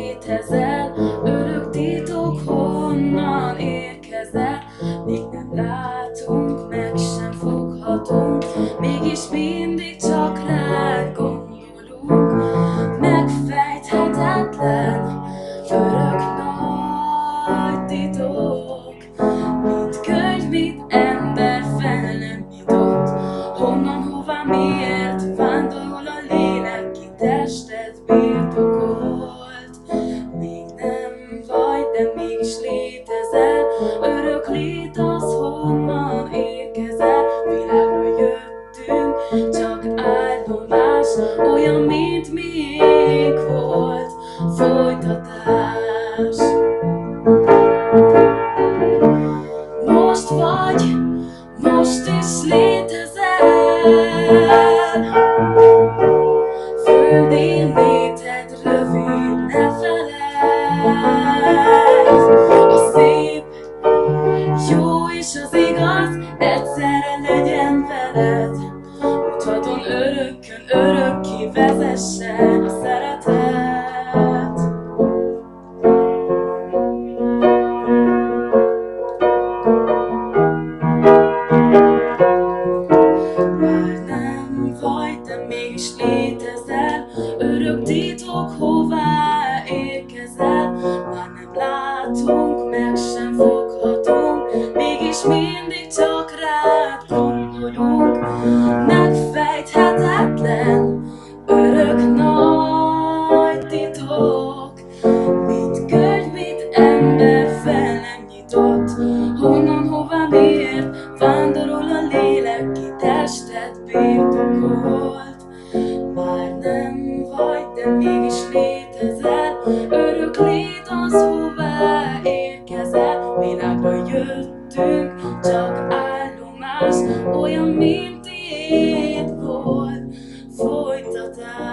létezel, örök titok, honnan érkezel. Még nem látunk, meg sem foghatunk, mégis mindig csak rád gondolunk. Megfejthetetlen, örök nagy titok, mint könyv, mint ember fel nem nyitott. Honnan, hová, miért vándorol a lélek, ki tested birtokolt. Még nem vagy, de mégis létezel, örök lét az, honnan érkezel. Világra jöttünk, csak állomás, olyan, mint még volt folytatás. Most vagy, most is létezel, földi léted rövid, ne felejtsd. A szép, jó és az igaz egyszerre legyen veled, útodon örökkön örökké vezessen a szeretet. Mégis létezel, örök titok, hová érkezel. Már nem látunk, meg sem foghatunk, mégis mindig csak rád gondolunk. Megfejthetetlen, örök nagy titok, mint könyv, mint ember fel nem nyitott. Honnan, hová, miért vándorol a lélek, ki tested birtokolt. Már nem vagy, de mégis létezel, örök lét az, hová érkezel. Világra jöttünk, csak állomás, olyan, mint tiéd volt folytatás.